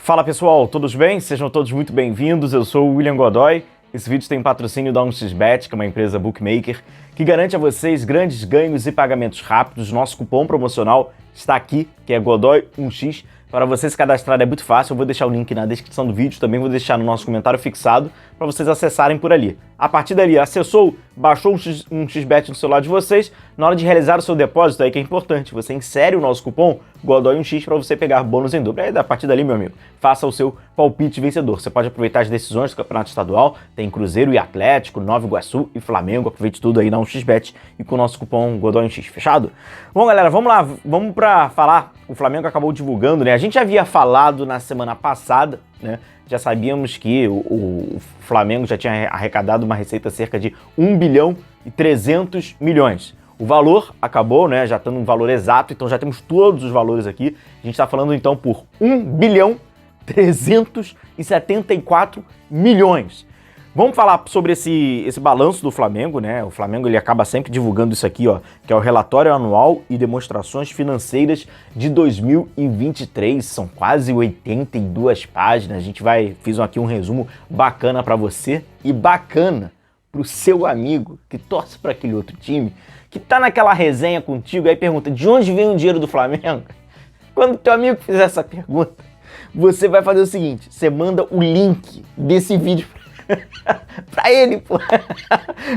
Fala pessoal, todos bem? Sejam todos muito bem-vindos, eu sou o William Godoy. Esse vídeo tem patrocínio da 1xBet, que é uma empresa bookmaker, que garante a vocês grandes ganhos e pagamentos rápidos. Nosso cupom promocional está aqui, que é Godoy1x. Para você se cadastrar é muito fácil, eu vou deixar o link na descrição do vídeo, também vou deixar no nosso comentário fixado para vocês acessarem por ali. A partir dali, acessou, baixou um xBet no celular de vocês, na hora de realizar o seu depósito, aí que é importante, você insere o nosso cupom Godoy1x para você pegar bônus em dobro. Aí, a partir dali, meu amigo, faça o seu palpite vencedor. Você pode aproveitar as decisões do Campeonato Estadual, tem Cruzeiro e Atlético, Nova Iguaçu e Flamengo, aproveite tudo aí na 1xBet e com o nosso cupom Godoy1x, fechado? Bom, galera, vamos lá, vamos para falar, o Flamengo acabou divulgando, né? A gente já havia falado na semana passada, né? Já sabíamos que o Flamengo já tinha arrecadado uma receita cerca de 1 bilhão e 300 milhões. O valor acabou, né, já estando um valor exato, então já temos todos os valores aqui. A gente está falando então por 1 bilhão 374 milhões. Vamos falar sobre esse balanço do Flamengo, né? O Flamengo ele acaba sempre divulgando isso aqui, ó, que é o relatório anual e demonstrações financeiras de 2023. São quase 82 páginas. A gente fiz aqui um resumo bacana para você e bacana pro seu amigo que torce para aquele outro time, que tá naquela resenha contigo, aí pergunta: de onde vem o dinheiro do Flamengo? Quando teu amigo fizer essa pergunta, você vai fazer o seguinte: você manda o link desse vídeo pra ele, pô.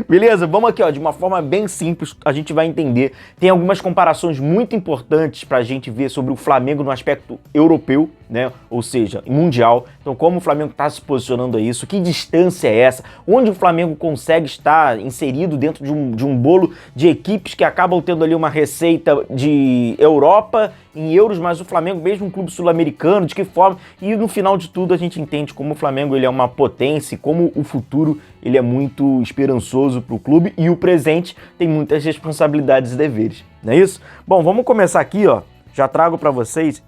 Beleza? Vamos aqui, ó, de uma forma bem simples, a gente vai entender. Tem algumas comparações muito importantes pra gente ver sobre o Flamengo no aspecto europeu, né? Ou seja, mundial. Então, como o Flamengo tá se posicionando a isso, que distância é essa, onde o Flamengo consegue estar inserido dentro de um bolo de equipes que acabam tendo ali uma receita de Europa em euros, mas o Flamengo, mesmo um clube sul-americano, de que forma? E no final de tudo a gente entende como o Flamengo ele é uma potência, como o futuro ele é muito esperançoso para o clube e o presente tem muitas responsabilidades e deveres, não é isso? Bom, vamos começar aqui, ó, já trago para vocês,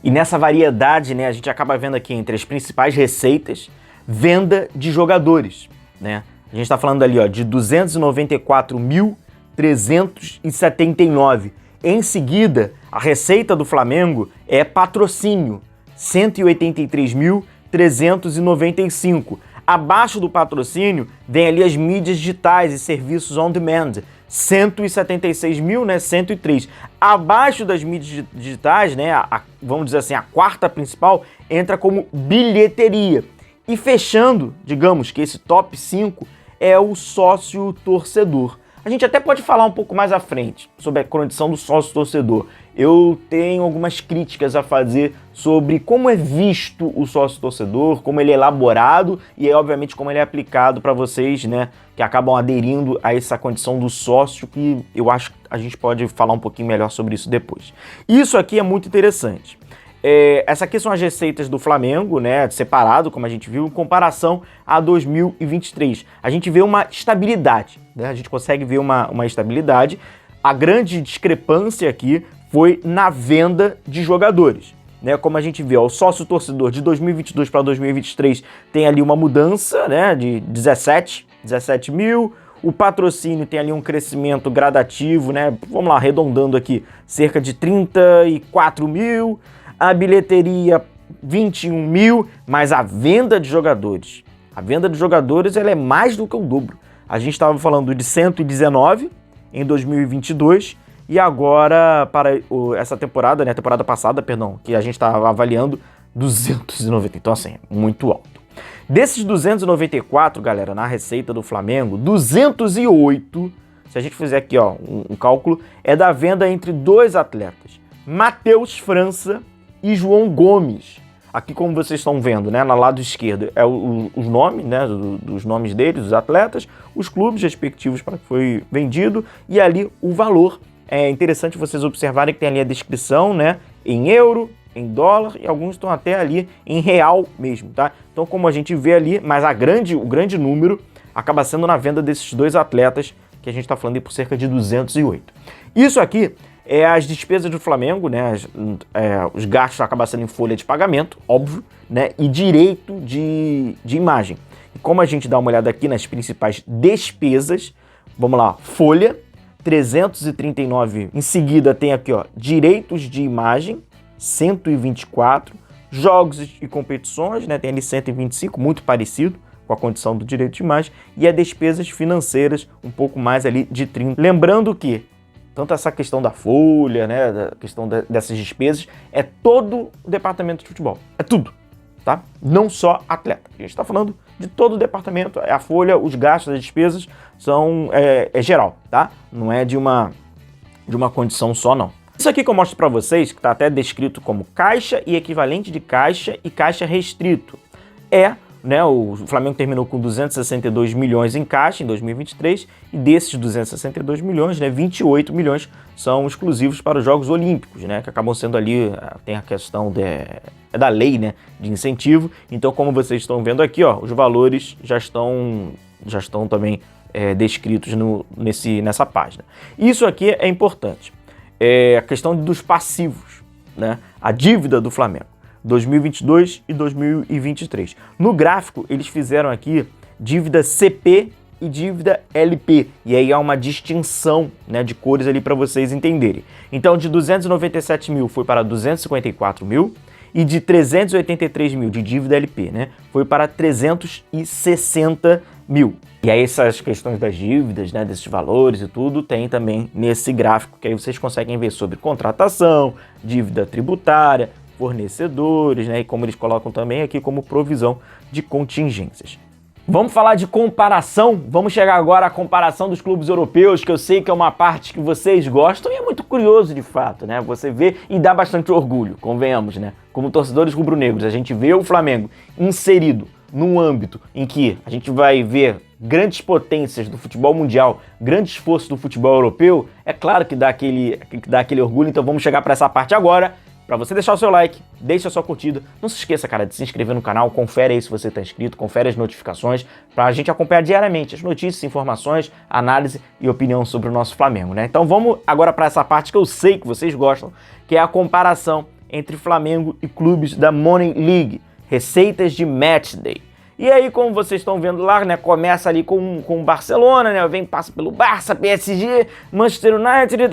e nessa variedade, né, a gente acaba vendo aqui entre as principais receitas, venda de jogadores, né? A gente está falando ali, ó, de 294.379. Em seguida, a receita do Flamengo é patrocínio, 183.395. Abaixo do patrocínio, vem ali as mídias digitais e serviços on demand, 176 mil, né, 103. Abaixo das mídias digitais, né, vamos dizer assim, a quarta principal, entra como bilheteria. E fechando, digamos que esse top 5 é o sócio torcedor. A gente até pode falar um pouco mais à frente sobre a condição do sócio-torcedor. Eu tenho algumas críticas a fazer sobre como é visto o sócio-torcedor, como ele é elaborado e, obviamente, como ele é aplicado para vocês, né, que acabam aderindo a essa condição do sócio, que eu acho que a gente pode falar um pouquinho melhor sobre isso depois. Isso aqui é muito interessante. Essa aqui são as receitas do Flamengo, né, separado, como a gente viu, em comparação a 2023. A gente vê uma estabilidade, né, a gente consegue ver uma estabilidade. A grande discrepância aqui foi na venda de jogadores, né, como a gente vê, ó, o sócio-torcedor de 2022 para 2023 tem ali uma mudança, né, de 17 mil. O patrocínio tem ali um crescimento gradativo, né, vamos lá, arredondando aqui, cerca de 34 mil. A bilheteria, 21 mil, mas a venda de jogadores ela é mais do que o dobro. A gente estava falando de 119 em 2022 e agora, para essa temporada, né, temporada passada, perdão, que a gente estava avaliando, 290. Então, assim, muito alto. Desses 294, galera, na receita do Flamengo, 208, se a gente fizer aqui, ó, um cálculo, é da venda entre dois atletas, Matheus França e João Gomes. Aqui, como vocês estão vendo, né, no lado esquerdo é os nomes, né, dos nomes deles, os atletas, os clubes respectivos para que foi vendido e ali o valor. É interessante vocês observarem que tem ali a descrição, né, em euro, em dólar e alguns estão até ali em real mesmo, tá? Então, como a gente vê ali, mas o grande número acaba sendo na venda desses dois atletas que a gente está falando aí por cerca de 208. Isso aqui é as despesas do Flamengo, né? Os gastos acabam sendo em folha de pagamento, óbvio, né? E direito de imagem. E como a gente dá uma olhada aqui nas principais despesas, vamos lá, folha, 339. Em seguida tem aqui, ó, direitos de imagem, 124. jogos e competições, né, tem ali 125, muito parecido com a condição do direito de imagem, e as despesas financeiras um pouco mais ali de 30. Lembrando que tanto essa questão da folha, né, da questão dessas despesas, é todo o departamento de futebol, é tudo, tá? Não só atleta, a gente está falando de todo o departamento, a folha, os gastos, as despesas são geral, tá? Não é de uma condição só, não. Isso aqui que eu mostro para vocês, que está até descrito como caixa e equivalente de caixa e caixa restrito, né, o Flamengo terminou com 262 milhões em caixa em 2023 e desses 262 milhões, né, 28 milhões são exclusivos para os Jogos Olímpicos, né, que acabam sendo ali, tem a questão da lei, né, de incentivo. Então, como vocês estão vendo aqui, ó, os valores já estão também descritos nessa página. Isso aqui é importante, a questão dos passivos, né, a dívida do Flamengo. 2022 e 2023. No gráfico, eles fizeram aqui dívida CP e dívida LP. E aí há uma distinção, né, de cores ali para vocês entenderem. Então, de 297 mil foi para 254 mil e de 383 mil de dívida LP, né, foi para 360 mil. E aí essas questões das dívidas, né, desses valores e tudo, tem também nesse gráfico, que aí vocês conseguem ver sobre contratação, dívida tributária, fornecedores, né, e como eles colocam também aqui como provisão de contingências. Vamos falar de comparação? Vamos chegar agora à comparação dos clubes europeus, que eu sei que é uma parte que vocês gostam e é muito curioso de fato, né? Você vê e dá bastante orgulho, convenhamos, né? Como torcedores rubro-negros, a gente vê o Flamengo inserido num âmbito em que a gente vai ver grandes potências do futebol mundial, grande esforço do futebol europeu, é claro que dá aquele orgulho, então vamos chegar para essa parte agora. Para você deixar o seu like, deixa a sua curtida. Não se esqueça, cara, de se inscrever no canal, confere aí se você está inscrito, confere as notificações, para a gente acompanhar diariamente as notícias, informações, análise e opinião sobre o nosso Flamengo, né? Então vamos agora para essa parte que eu sei que vocês gostam, que é a comparação entre Flamengo e clubes da Money League, receitas de Matchday. E aí, como vocês estão vendo lá, né, começa ali com o Barcelona, né, passa pelo Barça, PSG, Manchester United,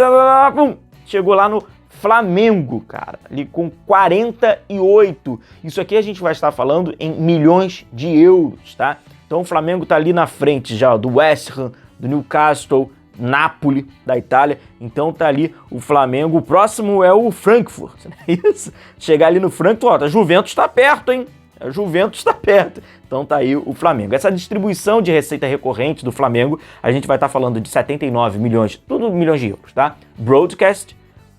pum, chegou lá no Flamengo, cara, ali com 48. Isso aqui a gente vai estar falando em milhões de euros, tá? Então o Flamengo tá ali na frente já do West Ham, do Newcastle, Napoli, da Itália. Então tá ali o Flamengo. O próximo é o Frankfurt, né? Isso. Chegar ali no Frankfurt, ó, a Juventus tá perto, hein? A Juventus tá perto. Então tá aí o Flamengo. Essa distribuição de receita recorrente do Flamengo, a gente vai estar falando de 79 milhões, tudo milhões de euros, tá? Broadcast,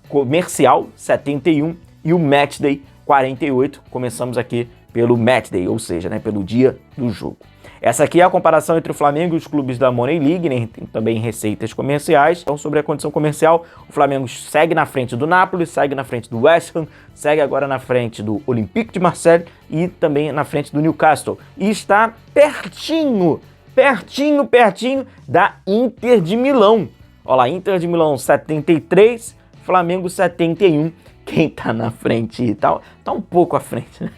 comercial, 71, e o Matchday, 48. Começamos aqui pelo Matchday, ou seja, né, pelo dia do jogo. Essa aqui é a comparação entre o Flamengo e os clubes da Money League, né, tem também receitas comerciais. Então, sobre a condição comercial, o Flamengo segue na frente do Napoli, segue na frente do West Ham, segue agora na frente do Olympique de Marseille e também na frente do Newcastle. E está pertinho da Inter de Milão. Olha lá, Inter de Milão 73, Flamengo 71, quem tá na frente e tal, tá um pouco à frente, né?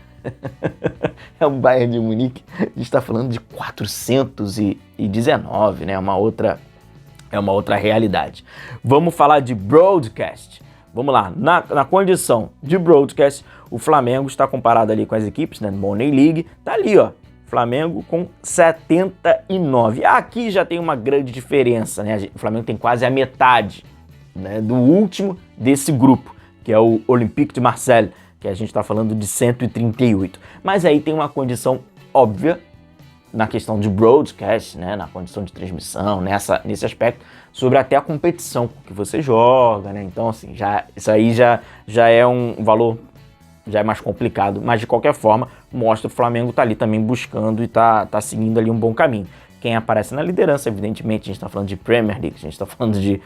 É o Bayern de Munique, a gente tá falando de 419, né? É uma outra realidade. Vamos falar de broadcast. Vamos lá, na condição de broadcast, o Flamengo está comparado ali com as equipes, né? Money League, tá ali, ó. Flamengo com 79. Aqui já tem uma grande diferença, né? O Flamengo tem quase a metade, né, do último desse grupo, que é o Olympique de Marseille, que a gente está falando de 138. Mas aí tem uma condição óbvia na questão de broadcast, né, na condição de transmissão, nesse aspecto, sobre até a competição que você joga, né? Então, assim, isso aí já é um valor, já é mais complicado, mas de qualquer forma, mostra que o Flamengo tá ali também buscando e tá seguindo ali um bom caminho. Quem aparece na liderança, evidentemente, a gente está falando de Premier League, a gente está falando de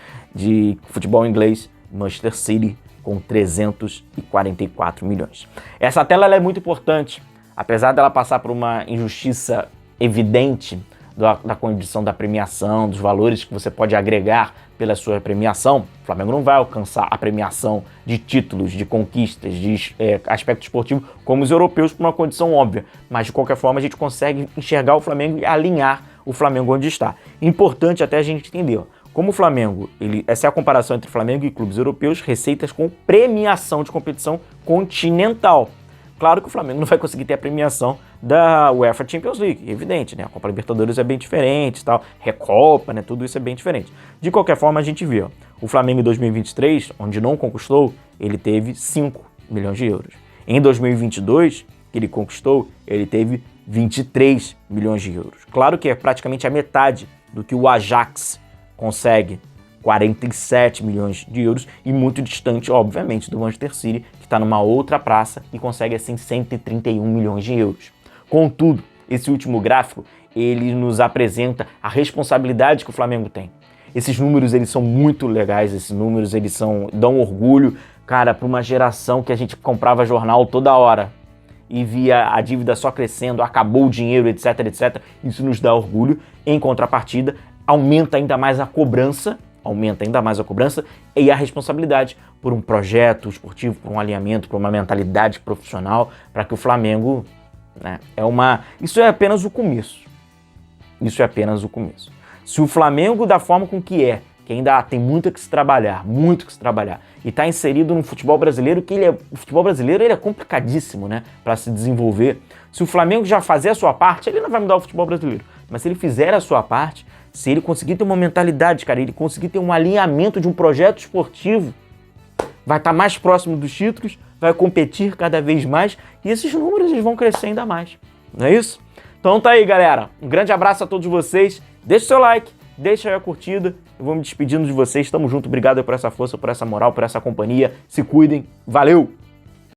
futebol inglês, Manchester City, com 344 milhões. Essa tela ela é muito importante, apesar dela passar por uma injustiça evidente da condição da premiação, dos valores que você pode agregar pela sua premiação. O Flamengo não vai alcançar a premiação de títulos, de conquistas, de aspecto esportivo como os europeus por uma condição óbvia, mas de qualquer forma a gente consegue enxergar o Flamengo e alinhar o Flamengo onde está. Importante até a gente entender, ó, como o Flamengo, essa é a comparação entre Flamengo e clubes europeus, receitas com premiação de competição continental. Claro que o Flamengo não vai conseguir ter a premiação da UEFA Champions League, evidente, né? A Copa Libertadores é bem diferente e tal, Recopa, né? Tudo isso é bem diferente. De qualquer forma, a gente vê, ó, o Flamengo em 2023, onde não conquistou, ele teve 5 milhões de euros. Em 2022, que ele conquistou, ele teve 23 milhões de euros. Claro que é praticamente a metade do que o Ajax consegue, 47 milhões de euros, e muito distante, obviamente, do Manchester City, que está numa outra praça e consegue, assim, 131 milhões de euros. Contudo, esse último gráfico, ele nos apresenta a responsabilidade que o Flamengo tem. Esses números, eles são muito legais, esses números, eles dão orgulho, cara, para uma geração que a gente comprava jornal toda hora e via a dívida só crescendo, acabou o dinheiro, etc, etc. Isso nos dá orgulho. Em contrapartida, aumenta ainda mais a cobrança e a responsabilidade por um projeto esportivo, por um alinhamento, por uma mentalidade profissional, para que o Flamengo, né, isso é apenas o começo. Isso é apenas o começo. Se o Flamengo, da forma com que ainda tem muito que se trabalhar, e está inserido no futebol brasileiro, o futebol brasileiro ele é complicadíssimo, né, para se desenvolver. Se o Flamengo já fazer a sua parte, ele não vai mudar o futebol brasileiro. Mas se ele fizer a sua parte, se ele conseguir ter uma mentalidade, cara, ele conseguir ter um alinhamento de um projeto esportivo, vai estar mais próximo dos títulos, vai competir cada vez mais, e esses números eles vão crescer ainda mais. Não é isso? Então tá aí, galera. Um grande abraço a todos vocês. Deixa o seu like, deixa aí a curtida. Eu vou me despedindo de vocês. Tamo junto. Obrigado por essa força, por essa moral, por essa companhia. Se cuidem. Valeu!